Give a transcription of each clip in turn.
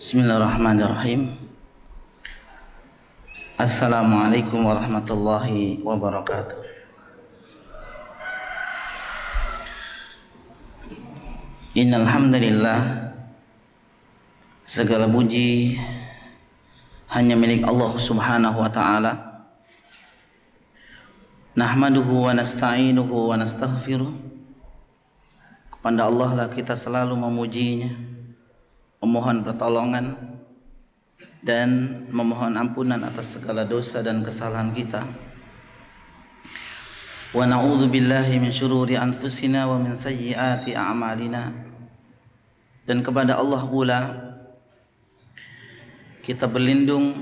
Bismillahirrahmanirrahim. Assalamualaikum warahmatullahi wabarakatuh. Innal hamdalillah, segala puji hanya milik Allah Subhanahu wa taala. Nahmaduhu wa nasta'inuhu wa nastaghfiruh. Kepada Allah lah kita selalu memujinya, memohon pertolongan dan memohon ampunan atas segala dosa dan kesalahan kita. Wa na'udzu billahi min syururi anfusina wa min sayyiati a'malina. Dan kepada Allah pula kita berlindung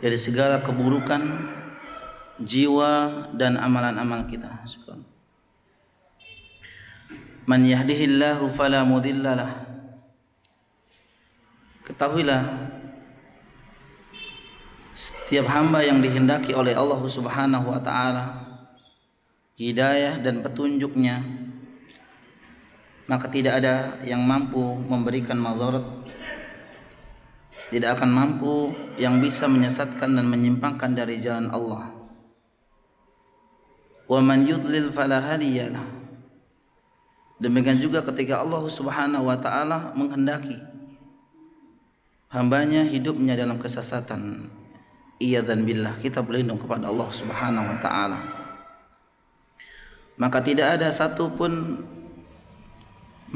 dari segala keburukan jiwa dan amalan-amal kita. Man yahdihillahu fala mudhillalah. Ketahuilah, setiap hamba yang dihendaki oleh Allah Subhanahu wa taala hidayah dan petunjuknya, maka tidak ada yang mampu memberikan mazharat, tidak akan mampu yang bisa menyesatkan dan menyimpangkan dari jalan Allah. Wa man yudlil fala hadiyalah. Demikian juga ketika Allah Subhanahu wa taala menghendaki hambanya hidupnya dalam kesesatan, iyadzan billah, kita berlindung kepada Allah Subhanahu wa taala. Maka tidak ada satupun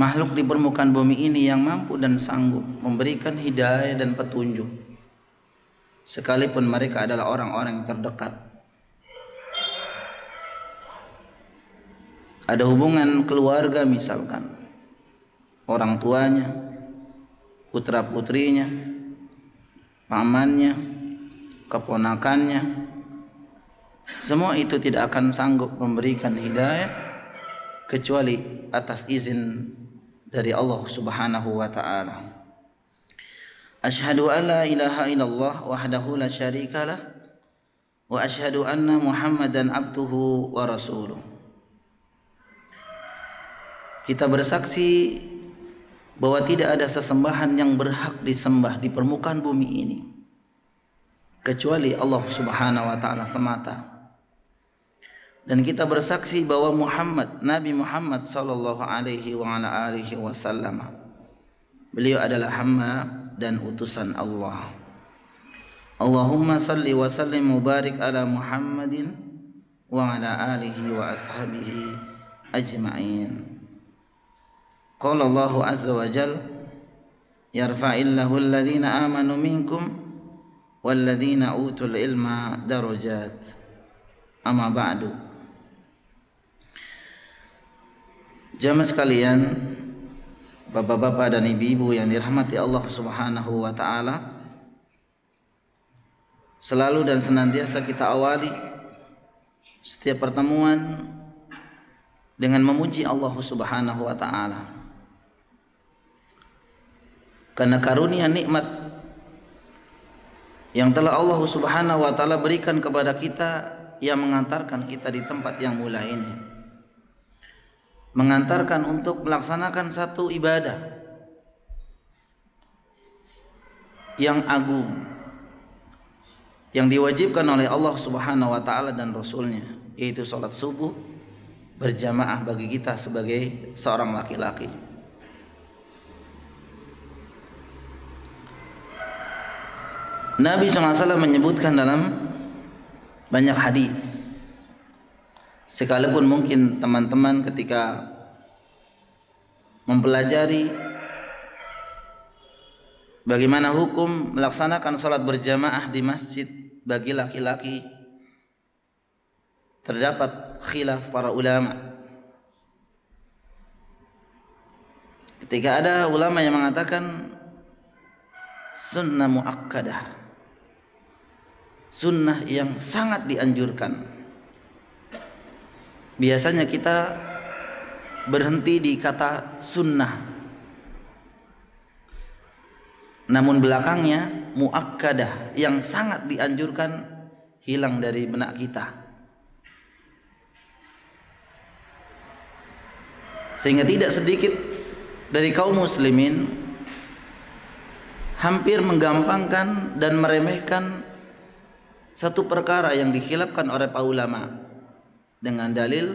makhluk di permukaan bumi ini yang mampu dan sanggup memberikan hidayah dan petunjuk, sekalipun mereka adalah orang-orang yang terdekat. Ada hubungan keluarga, misalkan orang tuanya, putra putrinya, pamannya, keponakannya, semua itu tidak akan sanggup memberikan hidayah kecuali atas izin dari Allah Subhanahu wa taala. Asyhadu an la ilaha illallah wahdahu la syarikalah wa asyhadu anna Muhammadan abduhu wa rasuluh. Kita bersaksi bahwa tidak ada sesembahan yang berhak disembah di permukaan bumi ini kecuali Allah Subhanahu wa taala semata. Dan kita bersaksi bahwa Nabi Muhammad sallallahu alaihi wa ala alihi wasallam, beliau adalah hamba dan utusan Allah. Allahumma salli wa sallim mubarik ala Muhammadin wa ala alihi wa ashabihi ajma'in. Qala Allahu azza wa jalla, yarfa'illahu alladhina amanu minkum walladhina utul ilma darajat. Amma ba'du. Jamaah sekalian, bapak-bapak dan ibu-ibu yang dirahmati Allah Subhanahu wa taala, selalu dan senantiasa kita awali setiap pertemuan dengan memuji Allah Subhanahu wa taala. Karena karunia nikmat yang telah Allah Subhanahu wa taala berikan kepada kita yang mengantarkan kita di tempat yang mulia ini, mengantarkan untuk melaksanakan satu ibadah yang agung yang diwajibkan oleh Allah Subhanahu wa taala dan Rasulnya, yaitu salat subuh berjamaah bagi kita sebagai seorang laki-laki. Nabi SAW menyebutkan dalam banyak hadis, sekalipun mungkin teman-teman ketika mempelajari bagaimana hukum melaksanakan sholat berjamaah di masjid bagi laki-laki, terdapat khilaf para ulama. Ketika ada ulama yang mengatakan sunnah muakkadah, sunnah yang sangat dianjurkan. Biasanya kita berhenti di kata sunnah, namun belakangnya muakkadah, yang sangat dianjurkan, hilang dari benak kita. Sehingga tidak sedikit dari kaum muslimin hampir menggampangkan dan meremehkan satu perkara yang dikhilafkan oleh para ulama dengan dalil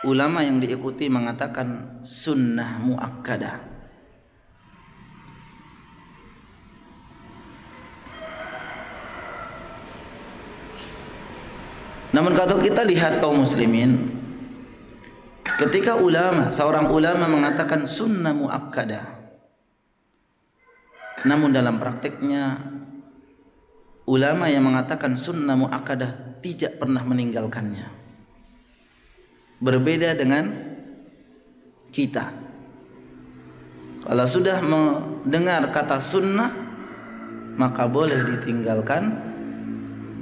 ulama yang diikuti mengatakan sunnah muakkadah. Namun kalau kita lihat kaum muslimin, ketika seorang ulama mengatakan sunnah muakkadah, namun dalam praktiknya ulama yang mengatakan sunnah muakkadah tidak pernah meninggalkannya. Berbeda dengan kita. Kalau sudah mendengar kata sunnah, maka boleh ditinggalkan,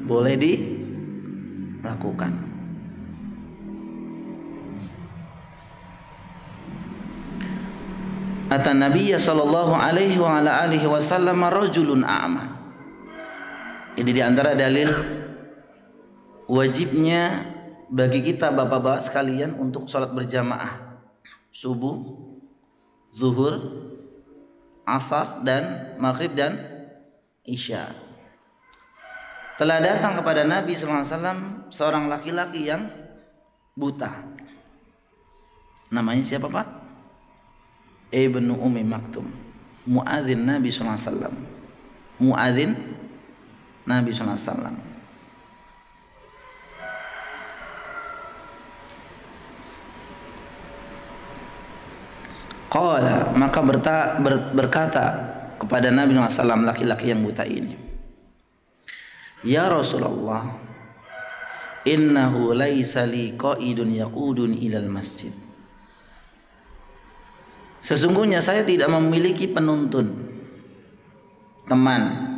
boleh dilakukan. Atan Nabiya sallallahu alaihi wa ala alihi wasallam rajulun a'ma. Ini di antara dalil wajibnya bagi kita bapak-bapak sekalian untuk sholat berjamaah subuh, zuhur, asar dan maghrib dan isya. Telah datang kepada Nabi SAW seorang laki-laki yang buta. Namanya siapa Pak? Ibnu Ummi Maktum, muadzin Nabi SAW. Muadzin Nabi SAW. Qala, maka berkata kepada Nabi SAW laki-laki yang buta ini, ya Rasulullah, innahu laisa li qaidun yaqudun ilal masjid. Sesungguhnya saya tidak memiliki penuntun, teman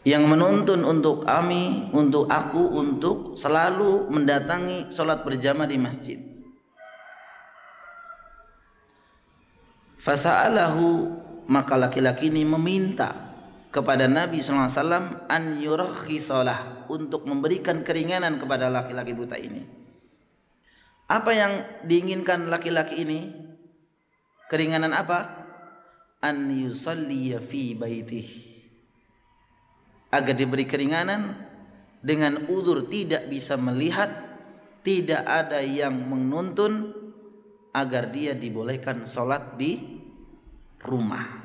yang menuntun untuk aku untuk selalu mendatangi sholat berjamaah di masjid. Fasa'alahu, maka laki-laki ini meminta kepada Nabi SAW an yurakhisalah, untuk memberikan keringanan kepada laki-laki buta ini. Apa yang diinginkan laki-laki ini? Keringanan apa? An yusalliya fi baitih, agar diberi keringanan dengan udzur tidak bisa melihat, tidak ada yang menuntun, agar dia dibolehkan sholat di rumah.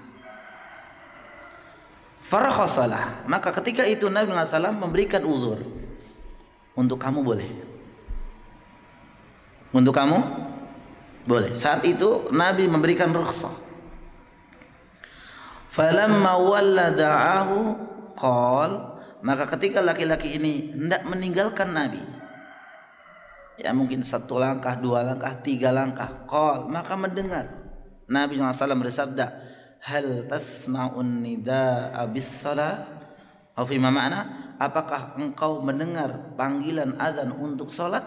Farakhasalah, maka ketika itu Nabi SAW memberikan uzur, untuk kamu boleh, untuk kamu boleh. Saat itu Nabi memberikan rukhsah. Falamma walla da'ahu qal, maka ketika laki-laki ini hendak meninggalkan Nabi, ya mungkin 1 langkah, 2 langkah, 3 langkah, qal, maka mendengar Nabi SAW bersabda, hal tasma'un nida'a bis-salah, atau fima makna, apakah engkau mendengar panggilan azan untuk salat?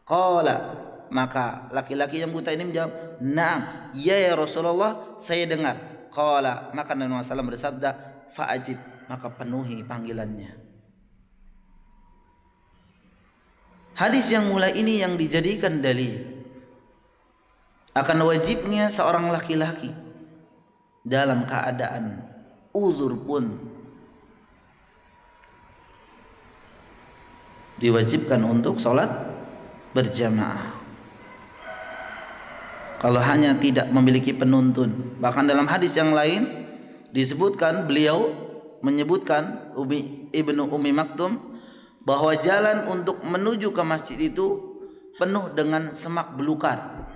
Qala, maka laki-laki yang buta ini menjawab, na'am, ya Rasulullah, saya dengar. Qala, maka Nabi SAW bersabda, fa'ajib, maka penuhi panggilannya. Hadis yang mulai ini yang dijadikan dalil akan wajibnya seorang laki-laki dalam keadaan uzur pun diwajibkan untuk sholat berjamaah. Kalau hanya tidak memiliki penuntun, bahkan dalam hadis yang lain disebutkan, beliau menyebutkan Ibnu Ummi Maktum bahwa jalan untuk menuju ke masjid itu penuh dengan semak belukar,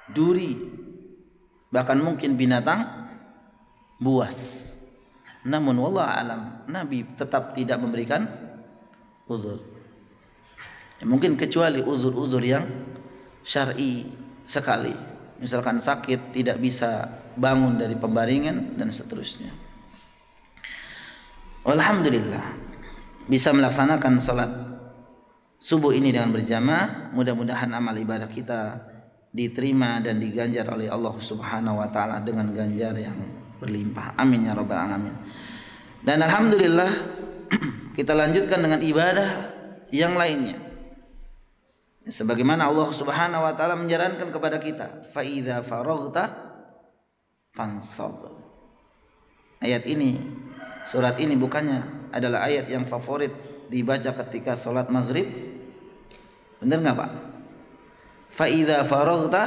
duri, bahkan mungkin binatang buas. Namun wallahu alam, Nabi tetap tidak memberikan uzur. Ya, mungkin kecuali uzur-uzur yang syar'i sekali, misalkan sakit, tidak bisa bangun dari pembaringan dan seterusnya. Alhamdulillah bisa melaksanakan sholat subuh ini dengan berjamaah. Mudah-mudahan amal ibadah kita diterima dan diganjar oleh Allah Subhanahu wa taala dengan ganjar yang berlimpah. Amin ya rabbal alamin. Dan alhamdulillah kita lanjutkan dengan ibadah yang lainnya. Sebagaimana Allah Subhanahu wa taala menyarankan kepada kita, fa idza faraghta fansab. ayat ini, surat ini bukannya adalah ayat yang favorit dibaca ketika sholat maghrib? Benar nggak Pak? Fa idza faraghta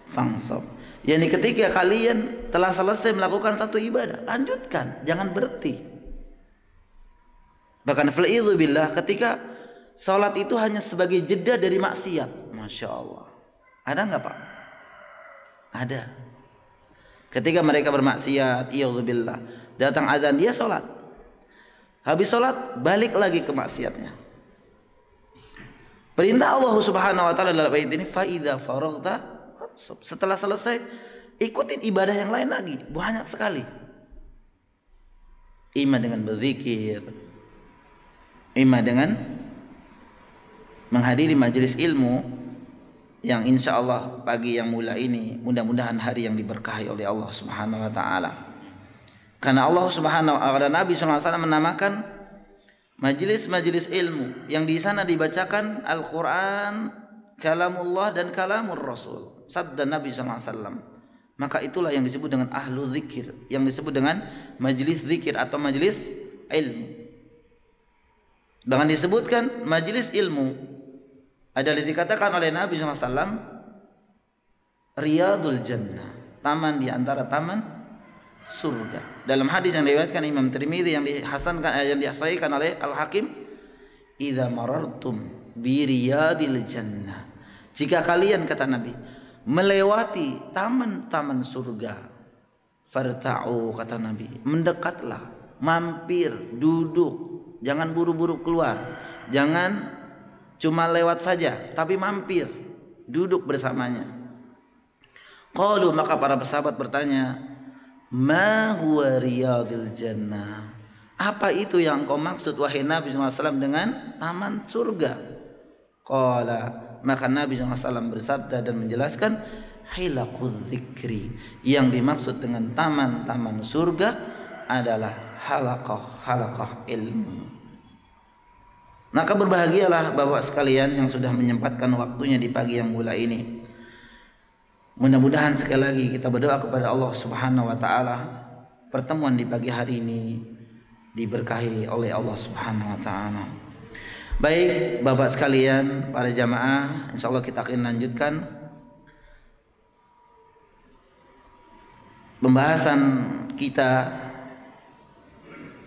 fansab. Yani ketika kalian telah selesai melakukan satu ibadah, lanjutkan, jangan berhenti. Bahkan fal'idzu billah, ketika sholat itu hanya sebagai jeda dari maksiat. Masya Allah. Ada nggak Pak? Ada. Ketika mereka bermaksiat, iyadzubillah, datang azan dia sholat. Habis sholat balik lagi ke maksiatnya. Perintah Allah Subhanahu wa taala dalam ayat ini, fa idza faraghta fansab. Setelah selesai ikutin ibadah yang lain lagi, banyak sekali. Ima dengan berzikir, ima dengan menghadiri majelis ilmu, yang insya Allah pagi yang mulai ini mudah-mudahan hari yang diberkahi oleh Allah Subhanahu wa taala. Karena Allah Subhanahu wa taala, Nabi sallallahu alaihi wasallam menamakan majelis-majelis ilmu yang di sana dibacakan Al-Qur'an, kalamullah dan kalamur Rasul, sabda Nabi sallallahu alaihi wasallam. Maka itulah yang disebut dengan ahlu zikir, yang disebut dengan majelis zikir atau majelis ilmu. Bahkan disebutkan majelis ilmu adalah dikatakan oleh Nabi SAW Riyadul Jannah, taman di antara taman surga. Dalam hadis yang diriwayatkan Imam Tirmidzi yang dihasankan, yang disahihkan oleh Al-Hakim, idza marartum bi riyadil jannah, jika kalian, kata Nabi, melewati taman-taman surga, farta'u, kata Nabi, mendekatlah, mampir, duduk, jangan buru-buru keluar, jangan cuma lewat saja, tapi mampir, duduk bersamanya. Qalu, maka para sahabat bertanya, ma huwa riyadil jannah, apa itu yang kau maksud wahai Nabi SAW dengan taman surga? Qala, maka Nabi SAW bersabda dan menjelaskan, hilaquz zikri, yang dimaksud dengan taman-taman surga adalah halaqah ilmu. Maka berbahagialah Bapak sekalian yang sudah menyempatkan waktunya di pagi yang mulia ini. Mudah-mudahan sekali lagi kita berdoa kepada Allah Subhanahu wa taala, pertemuan di pagi hari ini diberkahi oleh Allah Subhanahu wa taala. Baik Bapak sekalian, para jamaah, insyaallah kita akan lanjutkan pembahasan kita,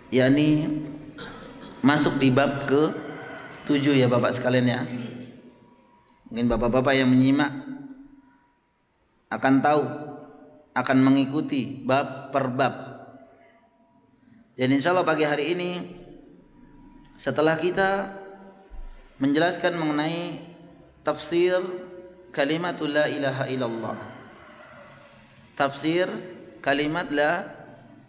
yakni masuk di bab ke-7 ya Bapak sekalian ya. Mungkin Bapak-bapak yang menyimak akan tahu, akan mengikuti bab per bab. Jadi insyaallah pagi hari ini setelah kita menjelaskan mengenai tafsir kalimat la ilaha illallah, tafsir kalimat la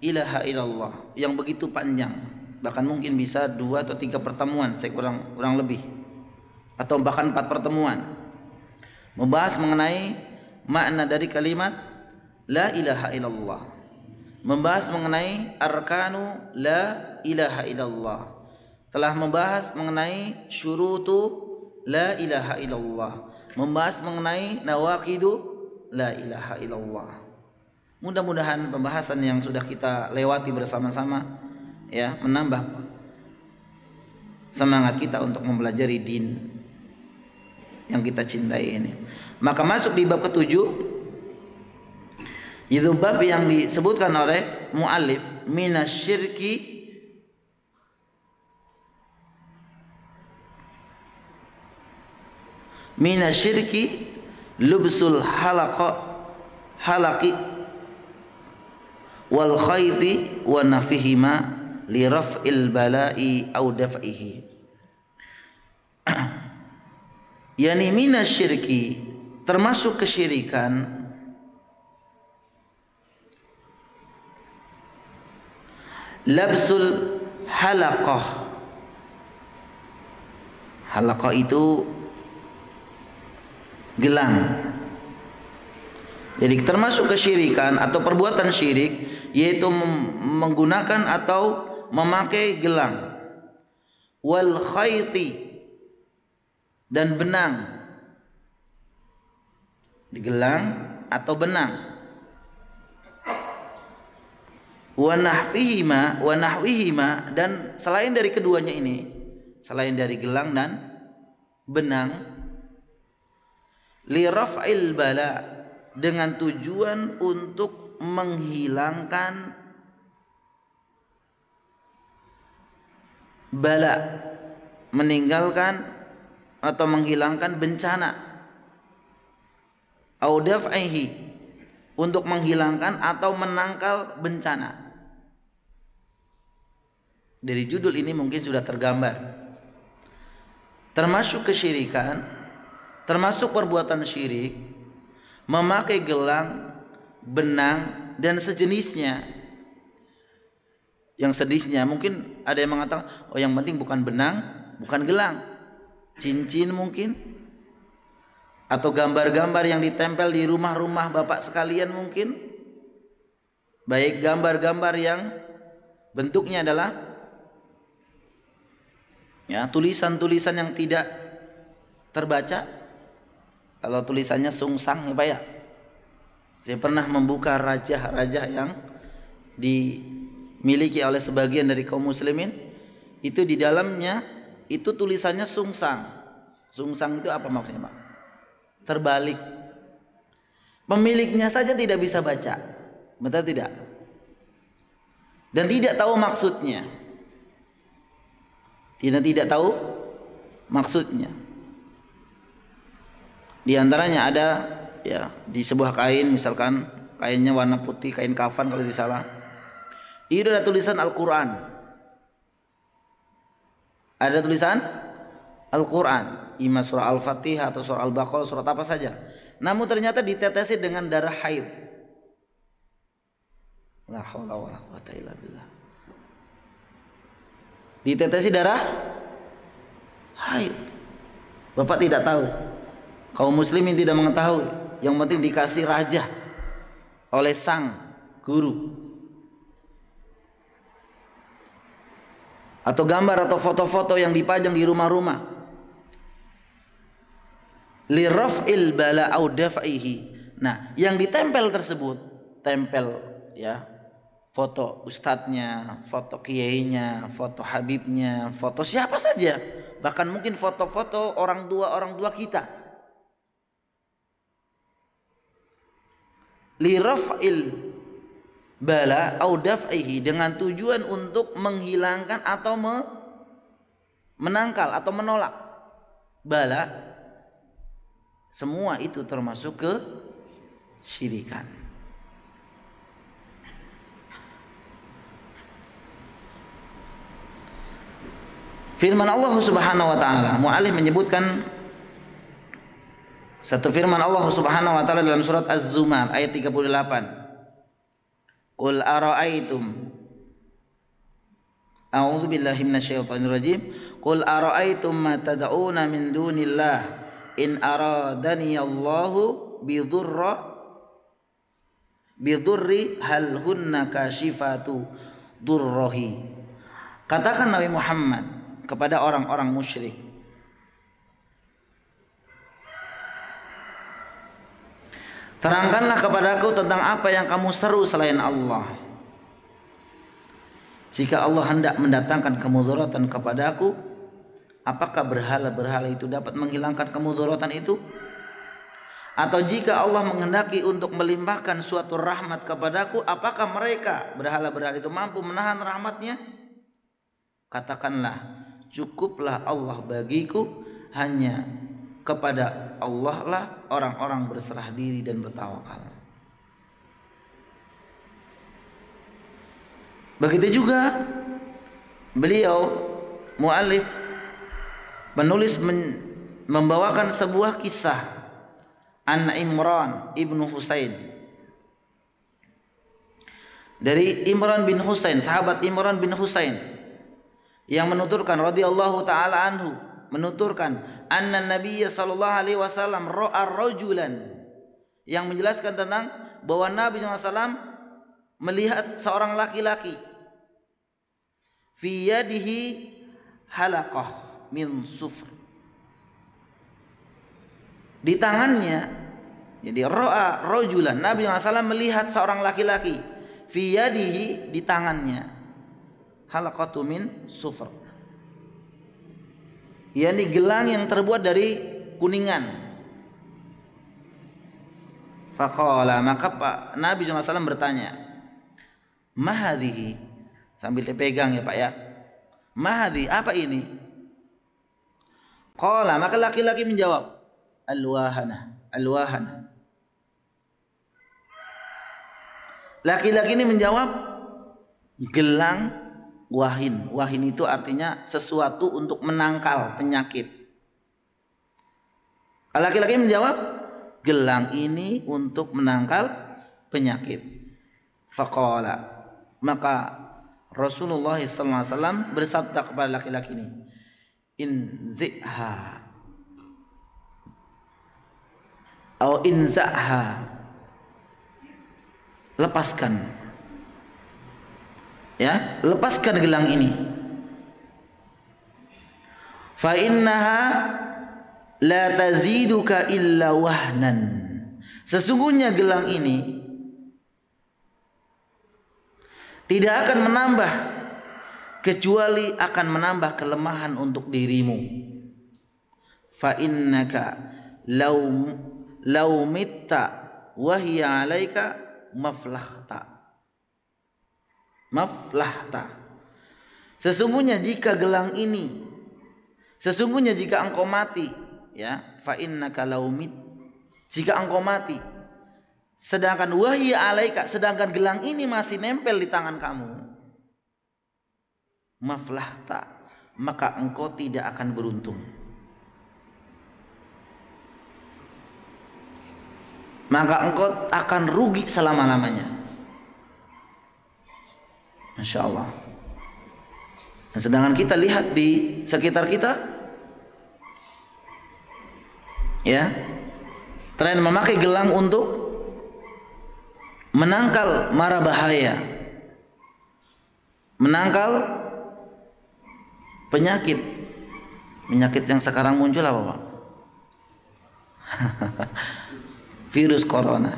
ilaha illallah yang begitu panjang, bahkan mungkin bisa 2 atau 3 pertemuan, saya kurang lebih, atau bahkan 4 pertemuan membahas mengenai makna dari kalimat la ilaha illallah, membahas mengenai arkanu la ilaha illallah, telah membahas mengenai syurutu la ilaha illallah, membahas mengenai nawaqidu la ilaha illallah. Mudah-mudahan pembahasan yang sudah kita lewati bersama-sama ya menambah semangat kita untuk mempelajari din yang kita cintai ini. Maka masuk di bab ke-7, itu bab yang disebutkan oleh muallif, minasyirki lubsul halaqi wal khayti wa nafihima li raf'il bala'i au daf'ihi. Yani minasyirki, termasuk kesyirikan, labsul halaqah. Halaqah itu gelang. Jadi termasuk kesyirikan atau perbuatan syirik yaitu menggunakan atau memakai gelang. Wal khayti, dan benang. Di gelang atau benang. wa nahwihima, dan selain dari keduanya ini, selain dari gelang dan benang, li raf'il bala, dengan tujuan untuk menghilangkan bala, meninggalkan atau menghilangkan bencana, au daf'ihi, untuk menghilangkan atau menangkal bencana. Dari judul ini mungkin sudah tergambar, termasuk kesyirikan, termasuk perbuatan syirik, memakai gelang, benang dan sejenisnya. Yang sedihnya mungkin ada yang mengatakan, oh yang penting bukan benang, bukan gelang, cincin mungkin, atau gambar-gambar yang ditempel di rumah-rumah bapak sekalian mungkin, baik gambar-gambar yang bentuknya adalah ya tulisan-tulisan yang tidak terbaca. Kalau tulisannya sungsang ya Pak ya, saya pernah membuka raja-raja yang dimiliki oleh sebagian dari kaum muslimin, itu di dalamnya itu tulisannya sungsang. Sungsang itu apa maksudnya Pak? Terbalik. Pemiliknya saja tidak bisa baca, betul tidak? Dan tidak tahu maksudnya. Tidak tahu maksudnya. Di antaranya ada ya di sebuah kain, misalkan kainnya warna putih, kain kafan kalau tidak salah, itu ada tulisan Al-Quran, ada tulisan Al-Quran, imam surah Al-Fatihah atau surah Al-Baqarah, surat apa saja, namun ternyata ditetesi dengan darah haid. La haula wala quwwata illa billah. Ditetesi darah haid. Bapak tidak tahu, kaum muslimin tidak mengetahui, yang penting dikasih raja oleh sang guru. Atau gambar atau foto-foto yang dipajang di rumah-rumah, li raf'il bala au daf'ihi. Nah, yang ditempel tersebut, tempel ya, foto ustadznya, foto kiainya, foto habibnya, foto siapa saja, bahkan mungkin foto-foto orang tua kita. Li raf'il bala au daf'ihi, dengan tujuan untuk menghilangkan atau menangkal atau menolak bala. Semua itu termasuk kesyirikan. Firman Allah Subhanahu wa taala, muallif menyebutkan satu firman Allah Subhanahu wa taala dalam surat Az-Zumar ayat 38. Qul ara'aitum, a'udzu billahi minasyaitonir rajim, qul ara'aitum ma tad'una min dunillah in aradani Allahu bidurri hal hunna kashifatu durrihi. Katakan Nabi Muhammad kepada orang-orang musyrik, terangkanlah kepadaku tentang apa yang kamu seru selain Allah. Jika Allah hendak mendatangkan kemudaratan kepadaku, apakah berhala-berhala itu dapat menghilangkan kemudaratan itu? Atau jika Allah menghendaki untuk melimpahkan suatu rahmat kepadaku, apakah mereka berhala-berhala itu mampu menahan rahmatnya? Katakanlah, cukuplah Allah bagiku, hanya kepada Allah lah orang-orang berserah diri dan bertawakal. Begitu juga beliau muallif penulis membawakan sebuah kisah An Imran ibnu Husain, dari Imran bin Husain, sahabat Imran bin Husain, yang menuturkan radhiyallahu taala anhu, menuturkan anna Nabiya sallallahu alaihi wasallam ra'a rajulan, yang menjelaskan tentang bahwa Nabi SAW melihat seorang laki-laki, fi yadihi halaqah min sufr, di tangannya, jadi ra'a rajulan, Nabi SAW melihat seorang laki-laki, fi yadihi, di tangannya, halaqatu min sufr, yakni gelang yang terbuat dari kuningan. Faqala, maka Pak Nabi SAW bertanya, mahadhihi, sambil dipegang ya Pak ya, mahadhi, apa ini? Qala, maka laki-laki menjawab, alwahana, alwahana. Laki-laki ini menjawab, gelang wahin. Wahin itu artinya sesuatu untuk menangkal penyakit. Laki-laki menjawab, gelang ini untuk menangkal penyakit. Faqala, maka Rasulullah SAW bersabda kepada laki-laki ini, inzi'ha atau inza'ha, lepaskan, ya, lepaskan gelang ini. Fa innaha la taziduka illa wahnan, sesungguhnya gelang ini tidak akan menambah kecuali akan menambah kelemahan untuk dirimu. Fa innaka law mitta wa hiya 'alaika maflahta. Sesungguhnya jika gelang ini, sesungguhnya jika engkau mati, ya, fa innaka laumit, jika engkau mati, sedangkan wahya 'alaika, sedangkan gelang ini masih nempel di tangan kamu, maflahta, maka engkau tidak akan beruntung, maka engkau akan rugi selama-lamanya. Masya Allah. Dan sedangkan kita lihat di sekitar kita, ya, tren memakai gelang untuk menangkal mara bahaya, menangkal penyakit. Penyakit yang sekarang muncul apa Pak? Virus corona.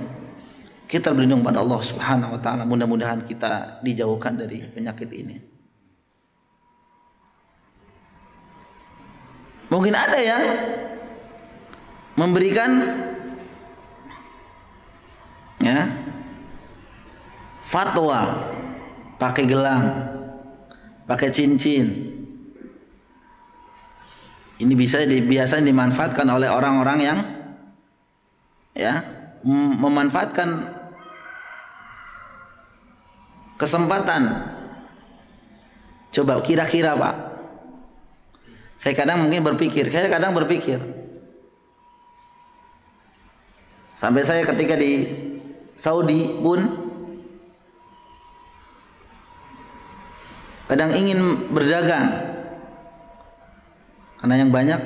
Kita berlindung pada Allah Subhanahu wa taala, mudah-mudahan kita dijauhkan dari penyakit ini. Mungkin ada yang memberikan, ya, fatwa pakai gelang, pakai cincin. Ini biasanya dimanfaatkan oleh orang-orang yang, ya, memanfaatkan kesempatan. Coba kira-kira Pak, saya kadang berpikir, sampai saya ketika di Saudi pun kadang ingin berdagang, karena yang banyak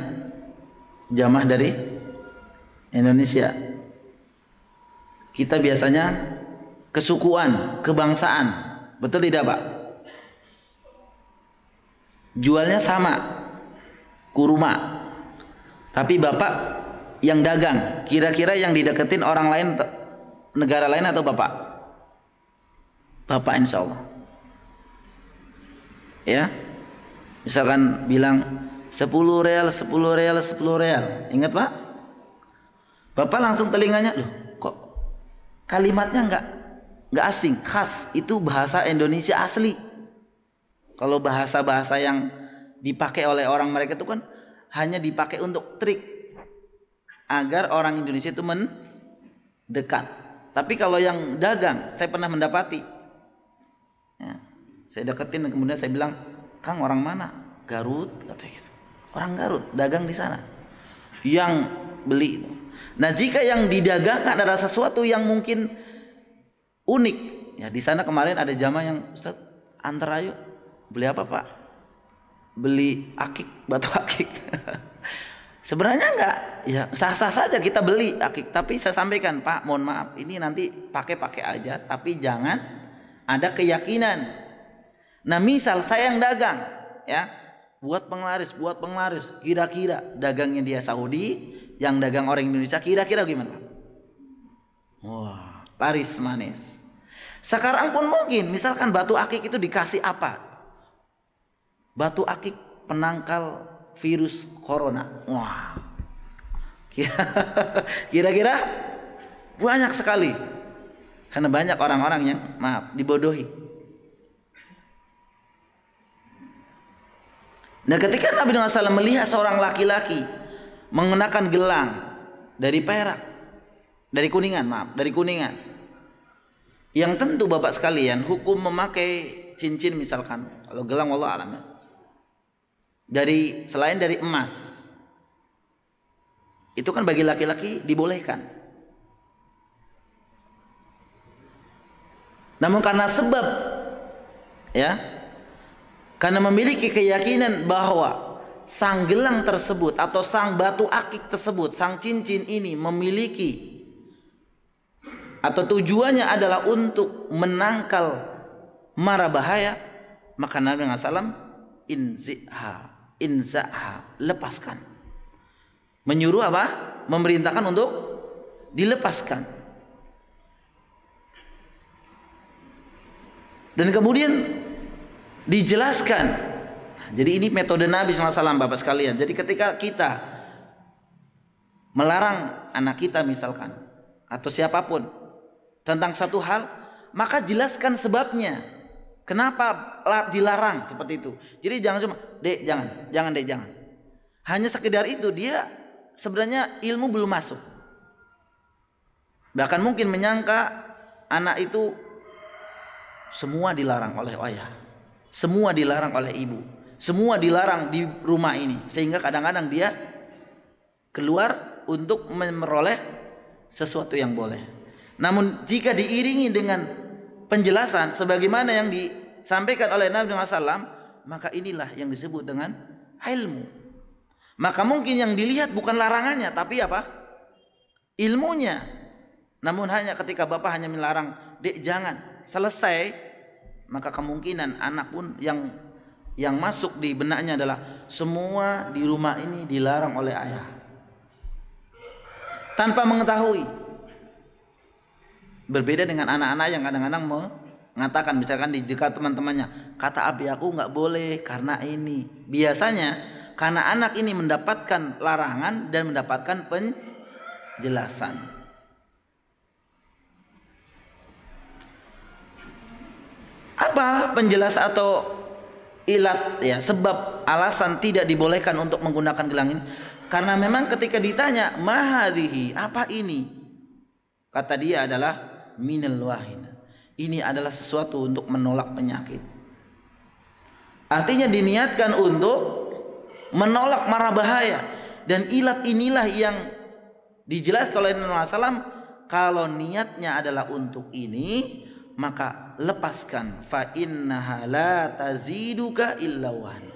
jamaah dari Indonesia. Kita biasanya kesukuan, kebangsaan, betul tidak Pak? Jualnya sama, kurma, tapi Bapak yang dagang, kira-kira yang dideketin orang lain, negara lain atau Bapak? Bapak insya Allah. Ya, misalkan bilang 10 real, 10 real, 10 real. Ingat Pak? Bapak langsung telinganya, loh kok kalimatnya nggak asing, khas, itu bahasa Indonesia asli. Kalau bahasa-bahasa yang dipakai oleh orang mereka itu kan hanya dipakai untuk trik agar orang Indonesia itu mendekat. Tapi kalau yang dagang, saya pernah mendapati, ya, saya deketin dan kemudian saya bilang, Kang orang mana? Garut, katanya gitu. Orang Garut dagang di sana, yang beli. Nah jika yang didagangkan adalah sesuatu yang mungkin unik, ya di sana kemarin ada jamaah yang, Ustaz antar ayo, beli apa Pak? Beli akik, batu akik. Sebenarnya enggak, ya sah-sah saja kita beli akik, tapi saya sampaikan Pak, mohon maaf, ini nanti pakai aja, tapi jangan ada keyakinan. Nah misal saya yang dagang, ya, buat penglaris, kira-kira dagangnya dia Saudi, yang dagang orang Indonesia, kira-kira gimana? Wah, laris manis. Sekarang pun mungkin, misalkan batu akik itu dikasih apa? Batu akik penangkal virus corona. Wah, kira-kira banyak sekali. Karena banyak orang-orang yang dibodohi. Nah, ketika Nabi SAW melihat seorang laki-laki mengenakan gelang dari perak, dari kuningan, yang tentu Bapak sekalian, hukum memakai cincin misalkan, kalau gelang wallahu alam ya, selain dari emas, itu kan bagi laki-laki dibolehkan. Namun karena sebab ya, karena memiliki keyakinan bahwa sang gelang tersebut atau sang batu akik tersebut, sang cincin ini memiliki atau tujuannya adalah untuk menangkal mara bahaya, maka Nabi SAW inzaha, lepaskan. Menyuruh apa? Memerintahkan untuk dilepaskan. Dan kemudian dijelaskan. Jadi ini metode Nabi SAW, Bapak sekalian. Jadi ketika kita melarang anak kita misalkan, atau siapapun tentang satu hal, maka jelaskan sebabnya. Kenapa dilarang seperti itu. Jadi jangan cuma, "Dek, jangan Dek, jangan." Hanya sekedar itu, dia sebenarnya ilmu belum masuk. Bahkan mungkin menyangka anak itu semua dilarang oleh ayah, semua dilarang oleh ibu, semua dilarang di rumah ini, sehingga kadang-kadang dia keluar untuk memperoleh sesuatu yang boleh. Namun jika diiringi dengan penjelasan sebagaimana yang disampaikan oleh Nabi SAW, maka inilah yang disebut dengan ilmu. Maka mungkin yang dilihat bukan larangannya, tapi apa? Ilmunya. Namun hanya ketika bapak hanya melarang, "Dek, jangan," selesai, maka kemungkinan anak pun yang masuk di benaknya adalah semua di rumah ini dilarang oleh ayah, tanpa mengetahui. Berbeda dengan anak-anak yang kadang-kadang mengatakan, misalkan di dekat teman-temannya, "Kata abi aku nggak boleh karena ini." Biasanya karena anak ini mendapatkan larangan dan mendapatkan penjelasan. Apa penjelasan atau ilat ya, sebab alasan tidak dibolehkan untuk menggunakan gelang ini? Karena memang ketika ditanya, "Mahadhihi, apa ini?" Kata dia adalah minal wahid. Ini adalah sesuatu untuk menolak penyakit. Artinya diniatkan untuk menolak mara bahaya. Dan ilat inilah yang dijelaskan oleh Nabi SAW. Kalau niatnya adalah untuk ini, maka lepaskan. Fa innaha la taziduka illa wahid.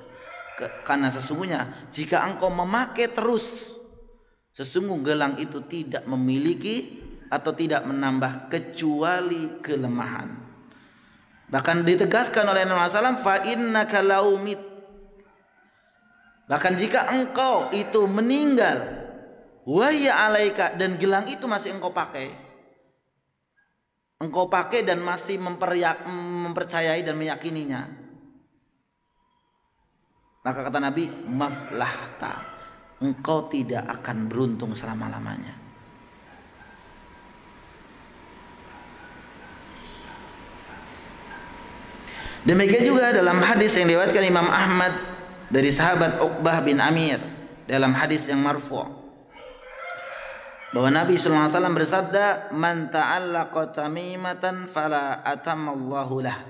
Karena sesungguhnya jika engkau memakai terus, sesungguhnya gelang itu tidak memiliki atau tidak menambah kecuali kelemahan. Bahkan ditegaskan oleh Nabi SAW, "Fa innaka laumit." Bahkan jika engkau itu meninggal, wa ya alaika, dan gelang itu masih engkau pakai dan masih mempercayai dan meyakininya, maka kata Nabi, "Maflahta," engkau tidak akan beruntung selama-lamanya. Demikian juga dalam hadis yang diriwayatkan Imam Ahmad dari sahabat Uqbah bin Amir dalam hadis yang marfu', bahwa Nabi SAW bersabda, "Man ta'allaqa tamimatan fala atamallahu lah,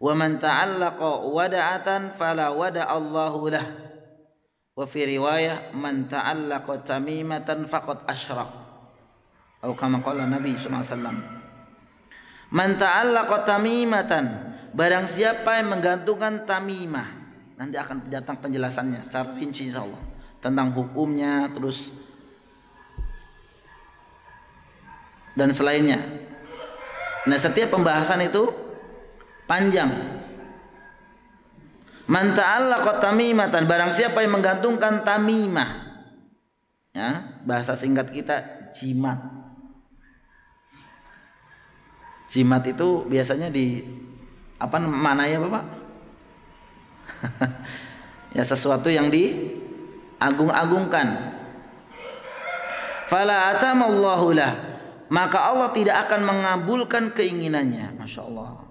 wa man ta'allaqa wada'atan fala wada'allahu lah, wa fi riwayah man ta'allaqa tamimatan faqad asyrak." Atau kama qala Nabi SAW, "Man ta'allaqa tamimatan," barang siapa yang menggantungkan tamimah. Nanti akan datang penjelasannya secara rinci insyaallah tentang hukumnya terus dan selainnya. Nah, setiap pembahasan itu panjang. Man ta'allaqa tamimatan, barang siapa yang menggantungkan tamimah. Ya, bahasa singkat kita jimat. Jimat itu biasanya di apa mana ya Bapak? Ya sesuatu yang diagung-agungkan. Fala atamallahu lah, maka Allah tidak akan mengabulkan keinginannya. Masya Allah.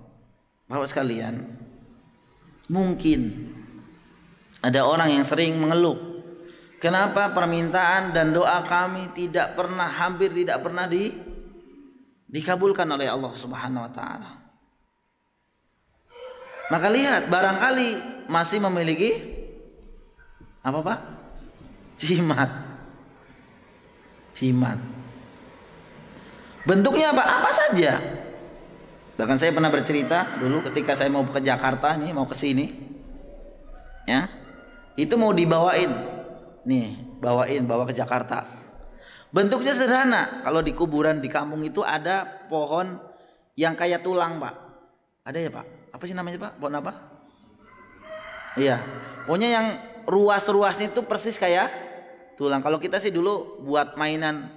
Bapak sekalian, mungkin ada orang yang sering mengeluh, kenapa permintaan dan doa kami hampir tidak pernah dikabulkan oleh Allah Subhanahu wa taala. Maka lihat, barangkali masih memiliki apa Pak? Jimat. Bentuknya apa saja. Bahkan saya pernah bercerita dulu ketika saya mau ke Jakarta nih, mau ke sini, ya, itu mau dibawain, bawa ke Jakarta. Bentuknya sederhana. Kalau di kuburan di kampung itu ada pohon yang kayak tulang Pak. Ada ya Pak? Apa sih namanya Pak? Pohon apa? Iya. Pokoknya yang ruas-ruasnya itu persis kayak tulang. Kalau kita sih dulu buat mainan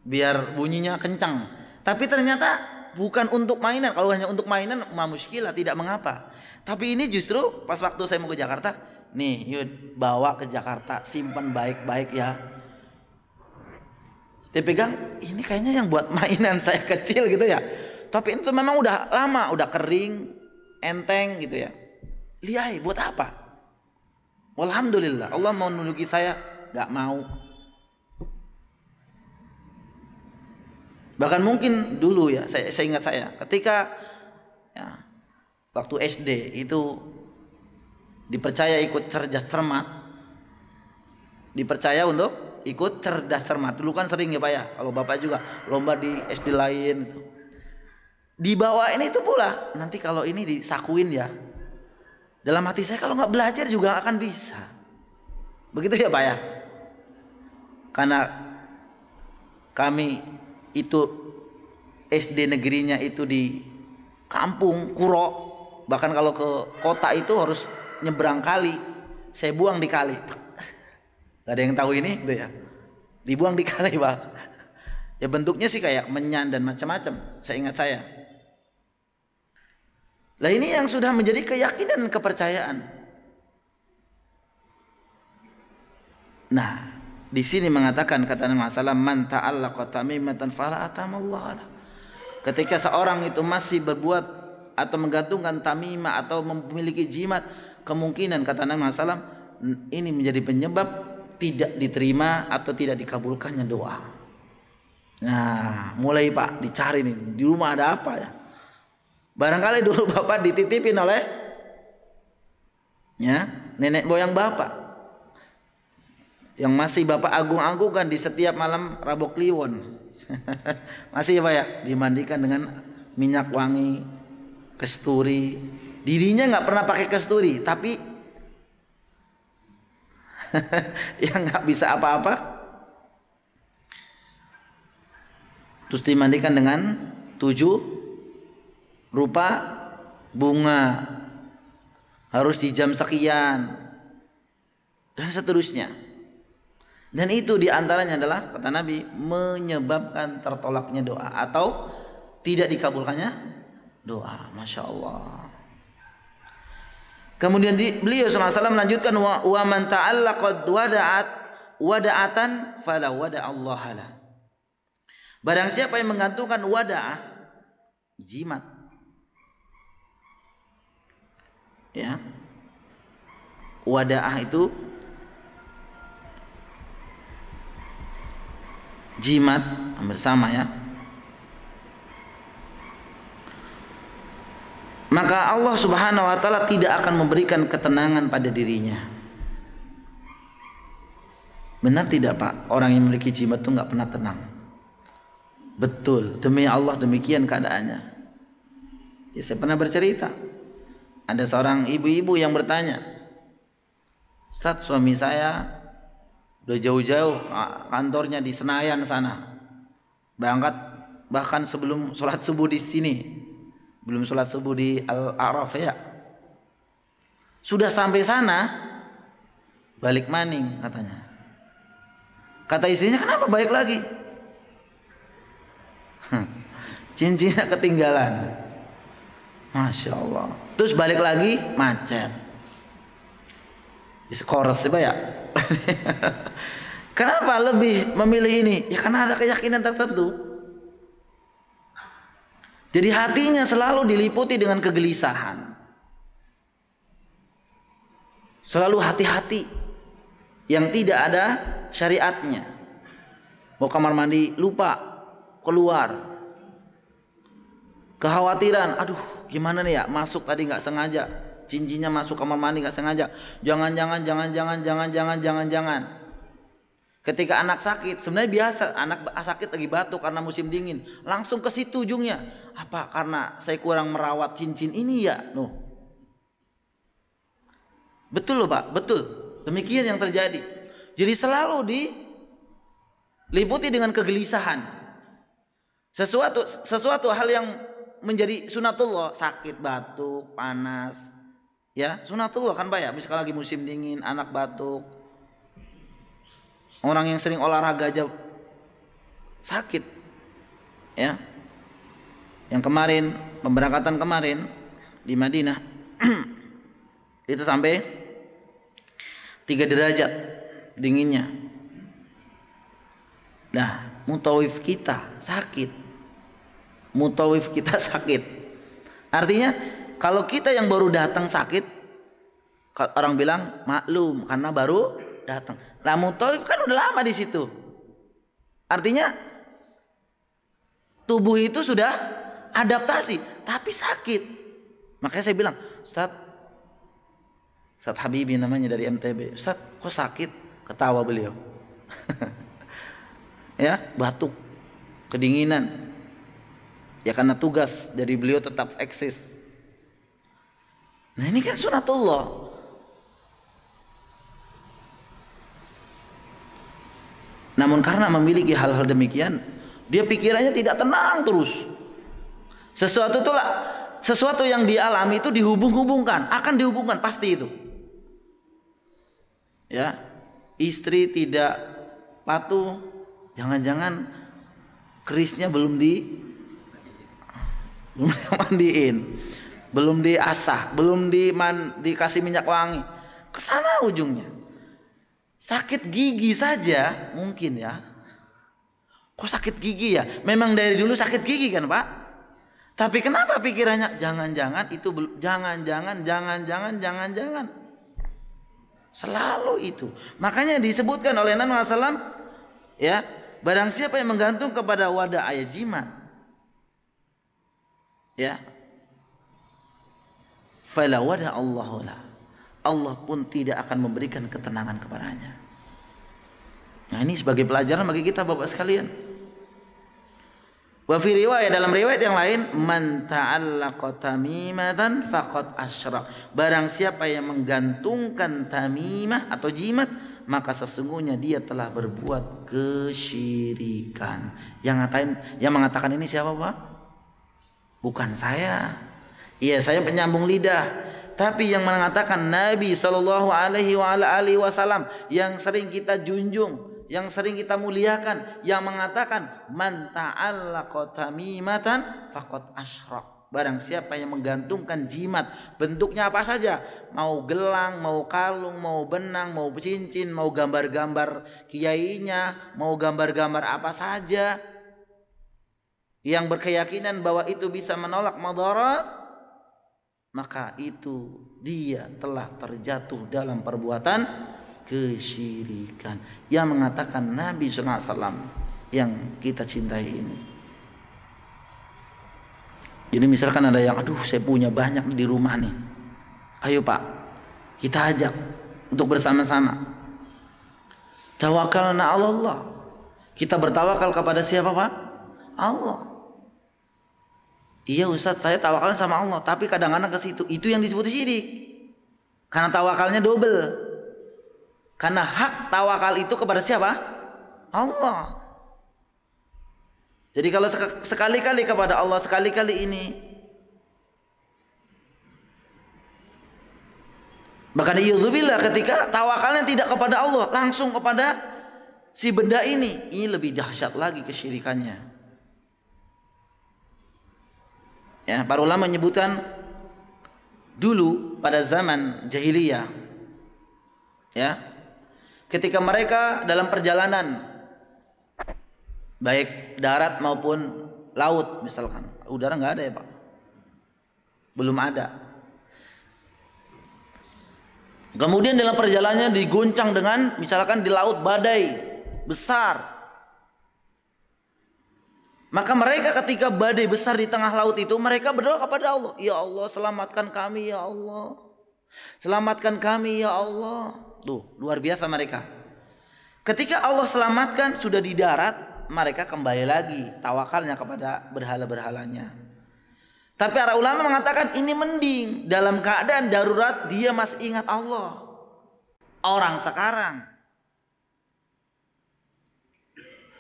biar bunyinya kencang. Tapi ternyata bukan untuk mainan. Kalau hanya untuk mainan muskilah, tidak mengapa. Tapi ini justru pas waktu saya mau ke Jakarta, nih yuk bawa ke Jakarta, simpan baik-baik ya. Saya pegang, ini kayaknya yang buat mainan saya kecil gitu ya. Tapi itu memang udah lama, udah kering, enteng gitu ya. Lihat buat apa? Alhamdulillah Allah mau menunjuki saya, gak mau. Bahkan mungkin dulu ya, saya ingat saya ketika ya, waktu SD itu dipercaya ikut cerdas cermat, dipercaya untuk ikut cerdas cermat. Dulu kan sering ya Pak ya, kalau Bapak juga lomba di SD lain itu. Dibawain itu pula, nanti kalau ini disakuin ya. Dalam hati saya, kalau nggak belajar juga akan bisa. Begitu ya Pak ya. Karena kami itu SD negerinya itu di kampung Kuro, bahkan kalau ke kota itu harus nyebrang kali. Saya buang di kali. Gak ada yang tahu ini gitu ya. Dibuang di kali Pak. Ya bentuknya sih kayak menyan dan macam-macam. Saya ingat saya. Lah ini yang sudah menjadi keyakinan dan kepercayaan. Nah, di sini mengatakan kata Nabi sallallahu man ta'allaqa tamimatan fala atamallahu. Ketika seorang itu masih berbuat atau menggantungkan tamimah atau memiliki jimat, kemungkinan kata Nabi sallallahu ini menjadi penyebab tidak diterima atau tidak dikabulkannya doa. Nah, mulai Pak dicari nih, di rumah ada apa ya? Barangkali dulu Bapak dititipin oleh ya, nenek moyang Bapak yang masih Bapak agung-agungkan di setiap malam Rabu Kliwon. Masih ya Pak ya, dimandikan dengan minyak wangi, kasturi. Dirinya nggak pernah pakai kasturi, tapi yang nggak bisa apa-apa. Terus dimandikan dengan 7 rupa bunga, harus di jam sekian dan seterusnya. Dan itu diantaranya adalah kata Nabi menyebabkan tertolaknya doa atau tidak dikabulkannya doa. Masya Allah. Kemudian beliau SAW melanjutkan wa man ta'allaqad wada'atan fala wada'allah lah. Barang siapa yang menggantungkan wada'ah, jimat, ya, wada'ah itu jimat bersama ya, maka Allah Subhanahu wa taala tidak akan memberikan ketenangan pada dirinya. Benar tidak Pak? Orang yang memiliki jimat itu nggak pernah tenang. Betul, demi Allah demikian keadaannya. Ya, saya pernah bercerita, ada seorang ibu-ibu yang bertanya, Ustaz, suami saya udah jauh-jauh kantornya di Senayan sana, berangkat bahkan sebelum sholat subuh di sini, belum sholat subuh di Al-Araf ya, sudah sampai sana balik maning katanya. Kata istrinya, kenapa balik lagi? cincinnya ketinggalan. Masya Allah. Terus balik lagi macet. Skores apa ya? Kenapa lebih memilih ini? Ya karena ada keyakinan tertentu. Jadi hatinya selalu diliputi dengan kegelisahan. Selalu hati-hati yang tidak ada syariatnya. Mau kamar mandi lupa keluar. Kekhawatiran, aduh gimana nih ya, masuk tadi nggak sengaja, cincinnya masuk kamar mandi nggak sengaja. Jangan. Ketika anak sakit, sebenarnya biasa anak sakit lagi batuk karena musim dingin, langsung ke situ ujungnya. Apa karena saya kurang merawat cincin ini ya? Loh. Betul loh Pak, betul. Demikian yang terjadi. Jadi selalu diliputi dengan kegelisahan. Sesuatu hal yang menjadi sunatullah, sakit, batuk, panas, ya sunatullah kan Pak ya. Misalkan lagi musim dingin, anak batuk, orang yang sering olahraga aja sakit, ya. Yang kemarin pemberangkatan kemarin di Madinah itu sampai 3 derajat dinginnya. Nah, mutawif kita sakit. Artinya kalau kita yang baru datang sakit, orang bilang maklum karena baru datang. Lah mutawif kan udah lama di situ. Artinya tubuh itu sudah adaptasi, tapi sakit. Makanya saya bilang, Ustaz Habibi namanya dari MTB. Ustaz, kok sakit? Ketawa beliau. Ya, batuk, kedinginan. Ya karena tugas dari beliau tetap eksis. Nah ini kan sunatullah. Namun karena memiliki hal-hal demikian, dia pikirannya tidak tenang terus. Sesuatu yang dialami itu dihubung-hubungkan, akan dihubungkan pasti itu. Ya, istri tidak patuh, jangan-jangan kerisnya belum dimandiin, belum diasah, belum dikasih minyak wangi. Kesana ujungnya. Sakit gigi saja mungkin ya. Kok sakit gigi ya? Memang dari dulu sakit gigi kan Pak? Tapi kenapa pikirannya jangan-jangan itu jangan-jangan. Selalu itu. Makanya disebutkan oleh Nabi SAW, ya, barang siapa yang menggantung kepada wadah ayat jimat, ya, fala wada Allahullah, Allah pun tidak akan memberikan ketenangan kepadanya. Nah ini sebagai pelajaran bagi kita Bapak sekalian. Wa fi riwayat, dalam riwayat yang lain, man ta'allaqa tamimatan faqad asyrak. Barang siapa yang menggantungkan tamimah atau jimat, maka sesungguhnya dia telah berbuat kesyirikan. Yang mengatakan ini siapa Pak? Bukan saya. Iya, saya penyambung lidah. Tapi yang mengatakan Nabi Shallallahu Alaihi Wasallam, yang sering kita junjung, yang sering kita muliakan, yang mengatakan man ta'allaqa tamimatan faqad asyrak. Barang siapa yang menggantungkan jimat, bentuknya apa saja, mau gelang, mau kalung, mau benang, mau cincin, mau gambar-gambar kiainya, mau gambar-gambar apa saja, yang berkeyakinan bahwa itu bisa menolak madarat, maka itu dia telah terjatuh dalam perbuatan kesyirikan yang mengatakan Nabi SAW yang kita cintai ini. Jadi misalkan ada yang, aduh saya punya banyak di rumah nih, ayo Pak kita ajak untuk bersama-sama tawakalna Allah. Kita bertawakal kepada siapa Pak? Allah. Iya Ustaz, saya tawakal sama Allah, tapi kadang-kadang ke situ, itu yang disebut syirik. Karena tawakalnya double. Karena hak tawakal itu kepada siapa? Allah. Jadi kalau sekali-kali kepada Allah, sekali-kali ini, bahkan iyudzubillah, ketika tawakalnya tidak kepada Allah, langsung kepada si benda ini lebih dahsyat lagi kesyirikannya. Ya, para ulama menyebutkan dulu pada zaman jahiliyah, ya, ketika mereka dalam perjalanan baik darat maupun laut, misalkan udara nggak ada ya Pak, belum ada. Kemudian dalam perjalanannya diguncang dengan misalkan di laut badai besar. Maka mereka ketika badai besar di tengah laut itu, mereka berdoa kepada Allah, ya Allah selamatkan kami ya Allah, selamatkan kami ya Allah. Tuh luar biasa mereka. Ketika Allah selamatkan sudah di darat, mereka kembali lagi tawakalnya kepada berhala-berhalanya. Tapi para ulama mengatakan ini mending dalam keadaan darurat dia masih ingat Allah. Orang sekarang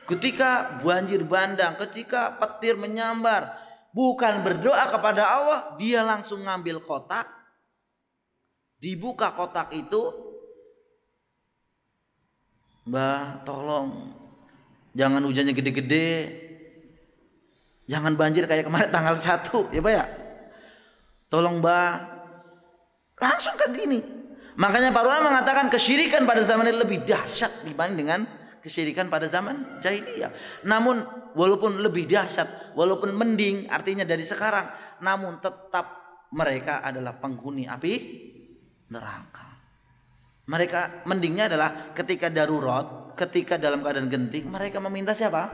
ketika banjir bandang, ketika petir menyambar, bukan berdoa kepada Allah, dia langsung ngambil kotak, dibuka kotak itu, Mbah tolong jangan hujannya gede-gede, jangan banjir kayak kemarin tanggal 1 ya Pak ya, tolong Mbah, langsung kan ini. Makanya para ulama mengatakan kesyirikan pada zaman ini lebih dahsyat dibanding dengan kesyirikan pada zaman jahiliyah. Namun walaupun lebih dahsyat, walaupun mending artinya dari sekarang, namun tetap mereka adalah penghuni api neraka. Mereka mendingnya adalah ketika darurat, ketika dalam keadaan genting, mereka meminta siapa?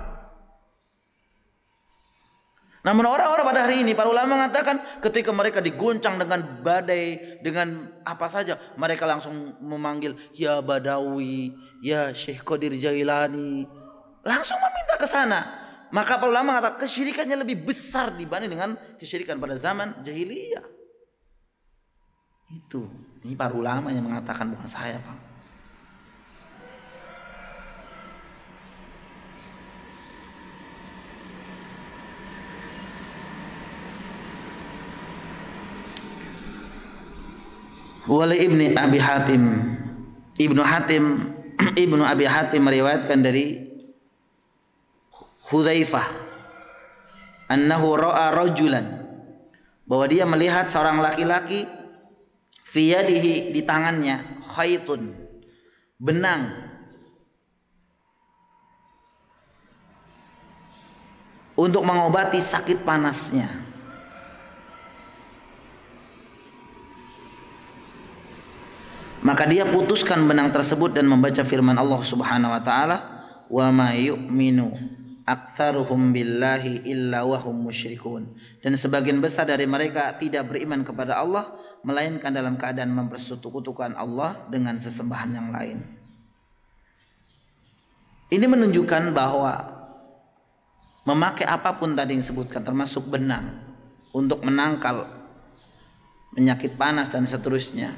Namun orang-orang pada hari ini, para ulama mengatakan ketika mereka diguncang dengan badai, dengan apa saja, mereka langsung memanggil ya Badawi, ya Syekh Qadir Jailani, langsung meminta ke sana. Maka para ulama mengatakan kesyirikannya lebih besar dibanding dengan kesyirikan pada zaman jahiliyah. Itu, ini para ulama yang mengatakan, bukan saya Pak. Wali Ibnu Abi Hatim, Ibnu Abi Hatim meriwayatkan dari Hudzaifah annahu ra'a rajulan, bahwa dia melihat seorang laki-laki fi yadihi, di tangannya khaitun, benang, untuk mengobati sakit panasnya. Maka dia putuskan benang tersebut dan membaca firman Allah Subhanahu wa taala, "Wa ma yu'minu aktsaruhum billahi illa wa hum musyrikun." Dan sebagian besar dari mereka tidak beriman kepada Allah melainkan dalam keadaan mempersekutukan Allah dengan sesembahan yang lain. Ini menunjukkan bahwa memakai apapun tadi yang disebutkan, termasuk benang untuk menangkal penyakit panas dan seterusnya,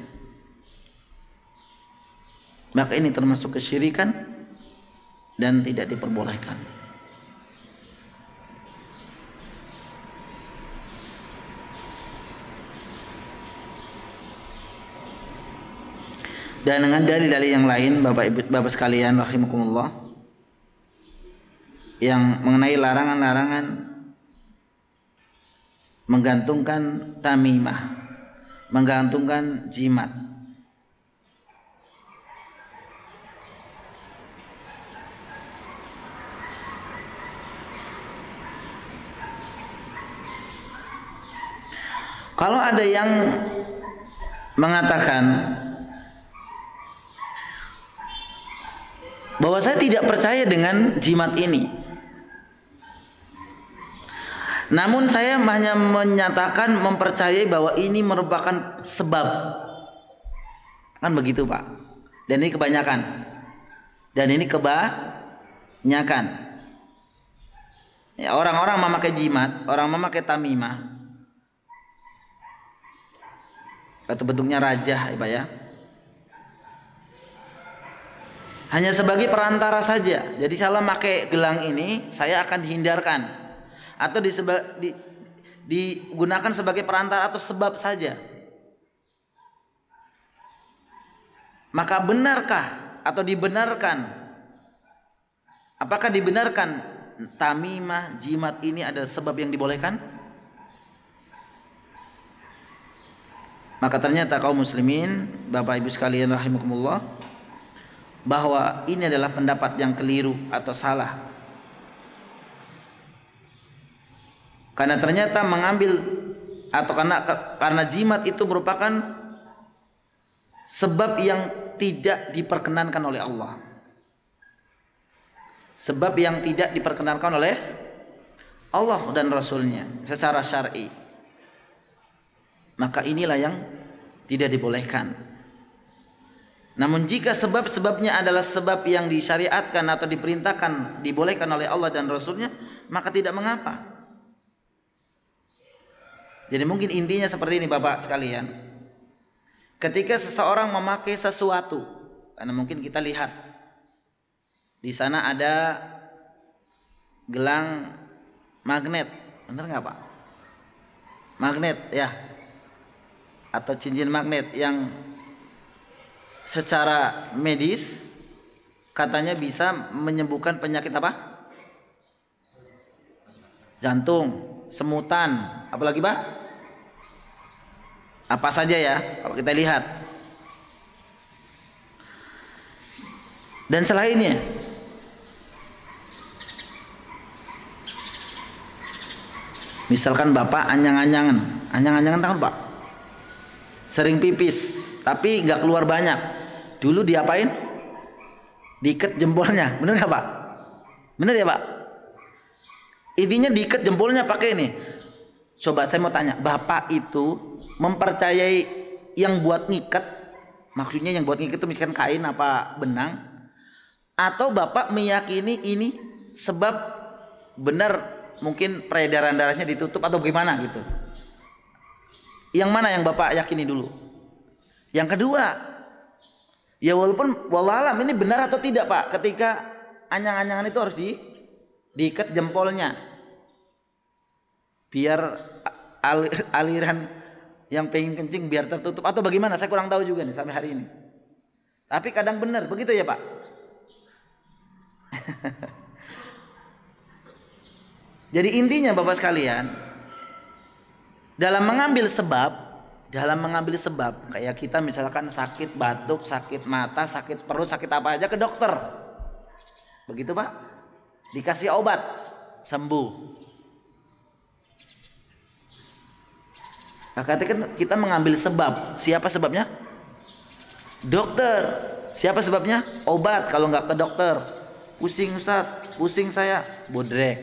maka ini termasuk kesyirikan dan tidak diperbolehkan. Dan dengan dalil-dalil yang lain, Bapak Ibu Bapak sekalian rahimakumullah, yang mengenai larangan-larangan menggantungkan tamimah, menggantungkan jimat. Kalau ada yang mengatakan bahwa saya tidak percaya dengan jimat ini, namun saya hanya menyatakan mempercayai bahwa ini merupakan sebab, kan begitu Pak? Dan ini kebanyakan, ya, orang-orang memakai jimat, orang memakai tamimah atau bentuknya rajah ya Pak ya, hanya sebagai perantara saja. Jadi salah pakai gelang ini, saya akan dihindarkan atau digunakan sebagai perantara atau sebab saja. Maka benarkah atau dibenarkan, apakah dibenarkan tamimah jimat ini adalah sebab yang dibolehkan? Maka ternyata kaum muslimin, Bapak Ibu sekalian rahimakumullah, bahwa ini adalah pendapat yang keliru atau salah. Karena ternyata mengambil atau karena jimat itu merupakan sebab yang tidak diperkenankan oleh Allah. Sebab yang tidak diperkenankan oleh Allah dan Rasulnya secara syar'i. Maka inilah yang tidak dibolehkan. Namun jika sebab-sebabnya adalah sebab yang disyariatkan atau diperintahkan, dibolehkan oleh Allah dan Rasulnya, maka tidak mengapa. Jadi mungkin intinya seperti ini Bapak sekalian. Ketika seseorang memakai sesuatu, karena mungkin kita lihat di sana ada gelang magnet, benar nggak Pak? Magnet ya, atau cincin magnet yang secara medis katanya bisa menyembuhkan penyakit apa? Jantung, semutan, apalagi Pak? Apa saja ya kalau kita lihat. Dan selainnya, misalkan Bapak anyang-anyangan tahu Pak? Sering pipis tapi nggak keluar banyak. Dulu diapain? Diikat jempolnya, bener nggak Pak? Bener ya Pak? Intinya diikat jempolnya pakai ini. Coba saya mau tanya, Bapak itu mempercayai yang buat ngikat, maksudnya yang buat ngikat itu misalkan kain apa benang, atau Bapak meyakini ini sebab benar mungkin peredaran darahnya ditutup atau bagaimana gitu? Yang mana yang Bapak yakini dulu? Yang kedua, ya walaupun wallahualam ini benar atau tidak Pak, ketika anyang-anyangan itu harus diikat jempolnya biar aliran yang pengen kencing biar tertutup atau bagaimana, saya kurang tahu juga nih sampai hari ini. Tapi kadang benar begitu ya Pak. Jadi intinya Bapak sekalian, dalam mengambil sebab kayak kita misalkan sakit batuk, sakit mata, sakit perut, sakit apa aja ke dokter, begitu Pak, dikasih obat sembuh. Maka kita mengambil sebab. Siapa sebabnya? Dokter. Siapa sebabnya? Obat. Kalau nggak ke dokter, pusing Ustaz, pusing saya, bodrek.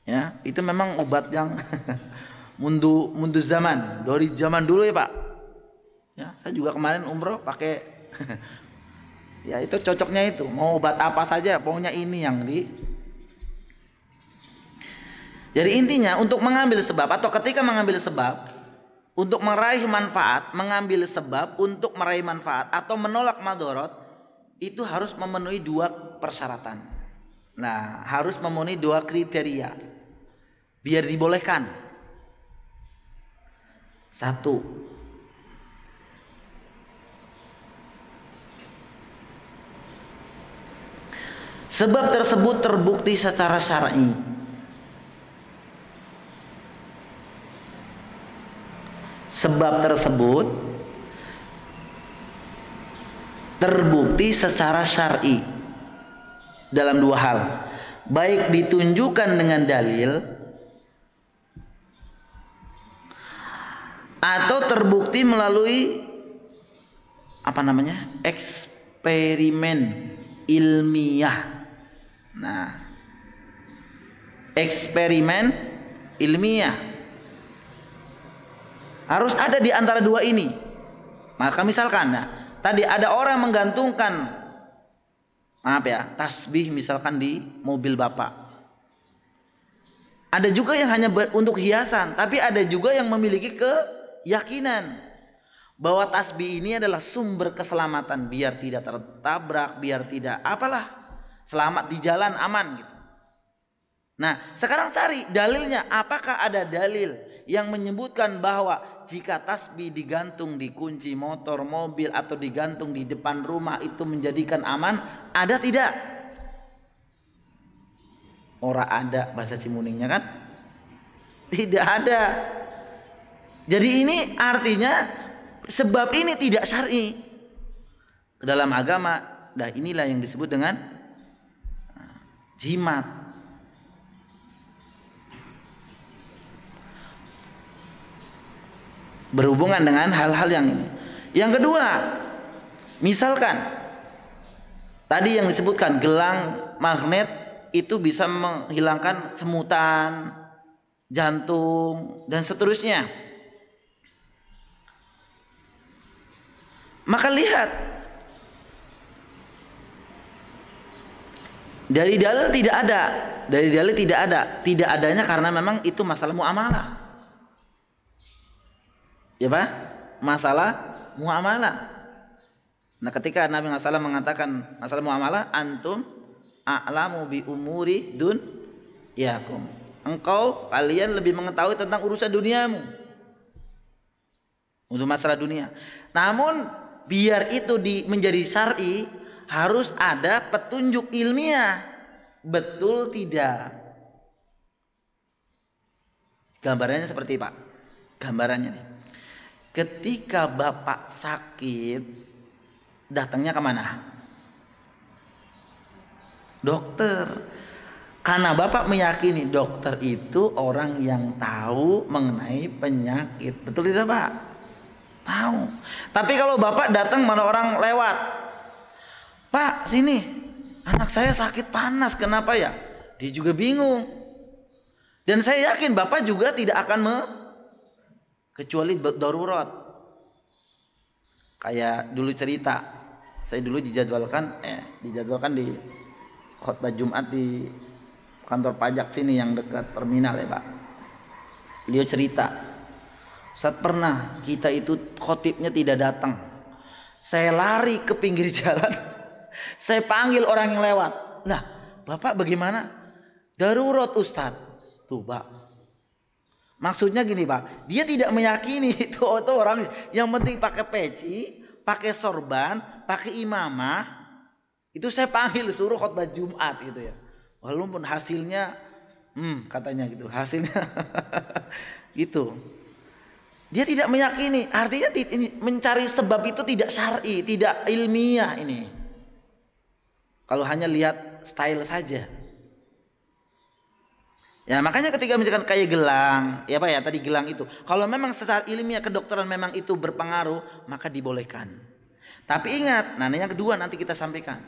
Ya, itu memang obat yang mundu zaman, dari zaman dulu ya Pak. Ya, saya juga kemarin umroh pakai. Ya itu cocoknya itu. Mau obat apa saja, pokoknya ini yang Jadi intinya untuk mengambil sebab atau ketika mengambil sebab untuk meraih manfaat, mengambil sebab untuk meraih manfaat atau menolak madorot, itu harus memenuhi dua persyaratan. Nah, harus memenuhi dua kriteria biar dibolehkan. Satu, sebab tersebut terbukti secara syar'i. Sebab tersebut terbukti secara syar'i dalam dua hal, baik ditunjukkan dengan dalil atau terbukti melalui eksperimen ilmiah. Nah, eksperimen ilmiah harus ada di antara dua ini. Maka misalkan tadi ada orang menggantungkan tasbih misalkan di mobil Bapak. Ada juga yang hanya untuk hiasan, tapi ada juga yang memiliki keyakinan bahwa tasbih ini adalah sumber keselamatan, biar tidak tertabrak, biar tidak selamat di jalan, aman gitu. Nah, sekarang cari dalilnya. Apakah ada dalil yang menyebutkan bahwa jika tasbih digantung di kunci motor, mobil atau digantung di depan rumah itu menjadikan aman? Ada tidak? Ora ada bahasa Cimuningnya kan? Tidak ada. Jadi ini artinya sebab ini tidak syar'i dalam agama. Nah, inilah yang disebut dengan jimat. Berhubungan dengan hal-hal yang ini. Yang kedua, misalkan tadi yang disebutkan gelang magnet itu bisa menghilangkan semutan, jantung, dan seterusnya. Maka lihat, dari dalil tidak ada, tidak adanya karena memang itu masalah muamalah. Ya Pak? Masalah muamalah. Nah, ketika Nabi SAW mengatakan masalah muamalah, antum a'lamu bi umuri dunyakum. Kalian lebih mengetahui tentang urusan duniamu. Untuk masalah dunia. Namun biar itu menjadi syar'i harus ada petunjuk ilmiah. Betul tidak? Gambarannya seperti Pak. Gambarannya nih. Ketika bapak sakit, datangnya kemana? Dokter. Karena bapak meyakini dokter itu orang yang tahu mengenai penyakit. Betul tidak Pak? Tahu. Tapi kalau bapak datang mana orang lewat, Pak sini, anak saya sakit panas, kenapa ya? Dia juga bingung. Dan saya yakin bapak juga tidak akan kecuali darurat. Kayak dulu cerita, saya dulu dijadwalkan di khotbah Jumat di kantor pajak sini yang dekat terminal ya Pak. Beliau cerita, saat pernah kita itu khotibnya tidak datang, saya lari ke pinggir jalan, saya panggil orang yang lewat. Nah, Bapak bagaimana? Darurat Ustadz. Tuh Pak, maksudnya gini Pak, dia tidak meyakini itu orang yang penting pakai peci, pakai sorban, pakai imamah. Itu saya panggil suruh khotbah Jumat gitu ya. Walaupun hasilnya katanya gitu, hasilnya gitu. Dia tidak meyakini, artinya mencari sebab itu tidak syar'i, tidak ilmiah ini. Kalau hanya lihat style saja. Ya makanya ketika misalkan kayak gelang, ya Pak ya tadi gelang itu, kalau memang secara ilmiah kedokteran memang itu berpengaruh, maka dibolehkan. Tapi ingat, nah yang kedua nanti kita sampaikan.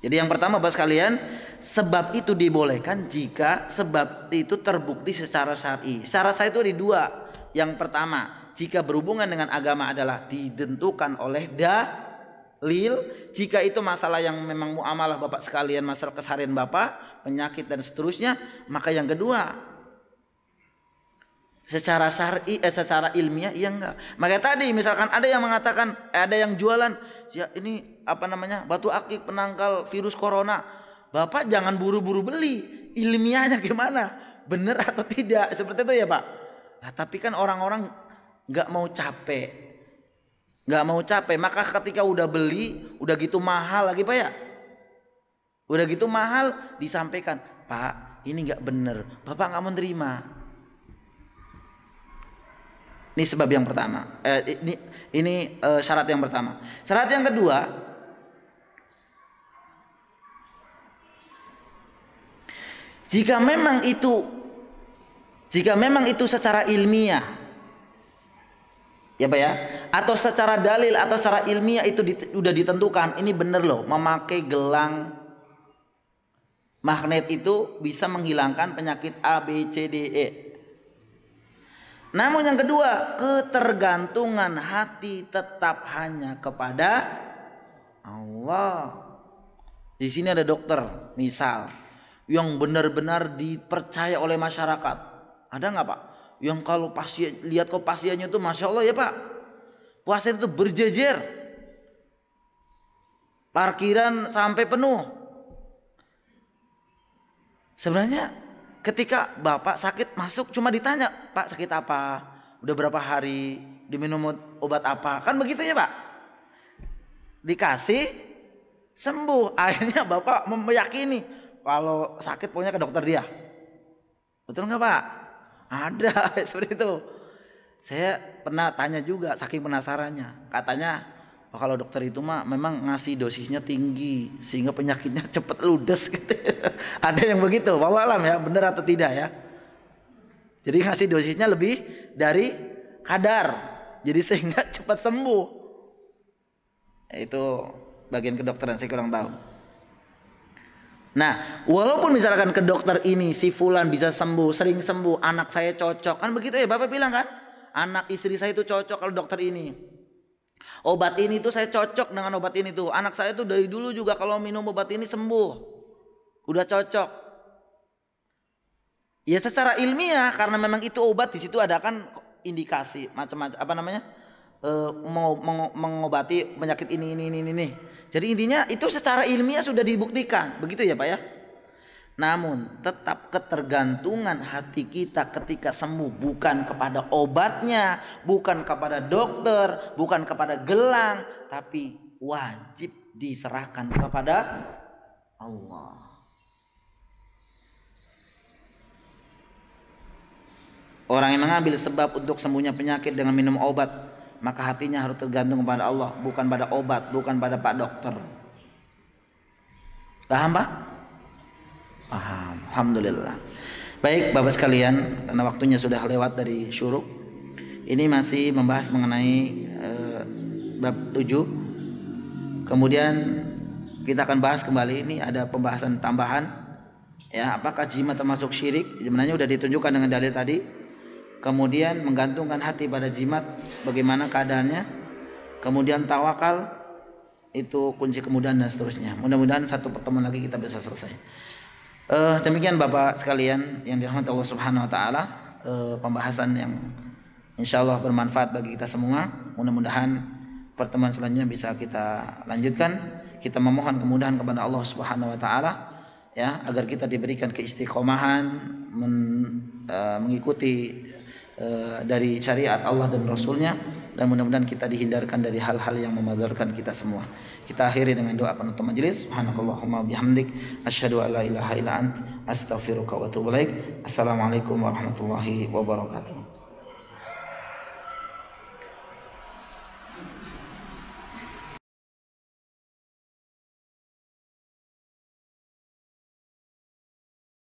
Jadi yang pertama Bapak sekalian, sebab itu dibolehkan jika sebab itu terbukti secara syar'i. Secara syar'i itu ada dua. Yang pertama, jika berhubungan dengan agama adalah ditentukan oleh dalil. Jika itu masalah yang memang muamalah Bapak sekalian, masalah keseharian Bapak, penyakit dan seterusnya, maka yang kedua, secara syar'i, secara ilmiah iya enggak. Maka tadi misalkan ada yang mengatakan, ada yang jualan, ya ini apa namanya, batu akik penangkal virus corona. Bapak jangan buru-buru beli, ilmiahnya gimana, benar atau tidak, seperti itu ya Pak. Nah tapi kan orang-orang nggak mau capek, maka ketika udah beli, udah gitu mahal lagi Pak ya, udah gitu mahal disampaikan, Pak ini nggak benar, Bapak nggak mau terima. Ini sebab yang pertama. Ini syarat yang pertama. Syarat yang kedua, jika memang itu secara ilmiah, ya Pak ya, atau secara dalil atau secara ilmiah itu sudah ditentukan, ini benar loh, memakai gelang magnet itu bisa menghilangkan penyakit A, B, C, D, E. Namun yang kedua, ketergantungan hati tetap hanya kepada Allah. Di sini ada dokter, misal, yang benar-benar dipercaya oleh masyarakat. Ada nggak Pak? Yang kalau pasien lihat kok pasiennya itu masya Allah ya Pak, pasien itu berjejer, parkiran sampai penuh. Sebenarnya ketika Bapak sakit masuk cuma ditanya, Pak sakit apa? Udah berapa hari? Diminum obat apa? Kan begitu ya Pak? Dikasih sembuh. Akhirnya Bapak meyakini kalau sakit pokoknya ke dokter dia. Betul nggak Pak? Ada seperti itu. Saya pernah tanya juga saking penasarannya. Katanya kalau dokter itu mah memang ngasih dosisnya tinggi sehingga penyakitnya cepat ludes gitu. Ada yang begitu. Wallahu alam ya, benar atau tidak ya. Jadi ngasih dosisnya lebih dari kadar. Jadi sehingga cepat sembuh. Itu bagian kedokteran saya kurang tahu. Nah, walaupun misalkan ke dokter ini si fulan bisa sembuh, sering sembuh, anak saya cocok, kan begitu ya Bapak bilang kan? Anak istri saya itu cocok kalau dokter ini. Obat ini tuh saya cocok dengan obat ini tuh. Anak saya tuh dari dulu juga kalau minum obat ini sembuh. Udah cocok. Ya secara ilmiah karena memang itu obat, di situ ada kan indikasi macam-macam apa namanya? Mengobati penyakit ini. Jadi intinya itu secara ilmiah sudah dibuktikan, begitu ya Pak ya. Namun tetap ketergantungan hati kita ketika sembuh bukan kepada obatnya, bukan kepada dokter, bukan kepada gelang, tapi wajib diserahkan kepada Allah. Orang yang mengambil sebab untuk sembuhnya penyakit dengan minum obat, maka hatinya harus tergantung kepada Allah, bukan pada obat, bukan pada Pak Dokter. Paham Pak? Paham. Alhamdulillah. Baik Bapak sekalian, karena waktunya sudah lewat dari syuruk, ini masih membahas mengenai bab 7. Kemudian kita akan bahas kembali, ini ada pembahasan tambahan ya, apakah jimat termasuk syirik? Sebenarnya sudah ditunjukkan dengan dalil tadi. Kemudian menggantungkan hati pada jimat, bagaimana keadaannya. Kemudian tawakal, itu kunci kemudahan dan seterusnya. Mudah-mudahan satu pertemuan lagi kita bisa selesai. Demikian Bapak sekalian yang dirahmati Allah Subhanahu Wa Taala, pembahasan yang insya Allah bermanfaat bagi kita semua. Mudah-mudahan pertemuan selanjutnya bisa kita lanjutkan. Kita memohon kemudahan kepada Allah Subhanahu Wa Taala ya, agar kita diberikan keistiqomahan mengikuti dari syariat Allah dan Rasulnya, dan mudah-mudahan kita dihindarkan dari hal-hal yang memadzarkan kita semua. Kita akhiri dengan doa penutup majelis. Subhanakallahumma bihamdik asyhadu an la ilaha illa ant astaghfiruka wa atubu ilaik. Assalamualaikum warahmatullahi wabarakatuh.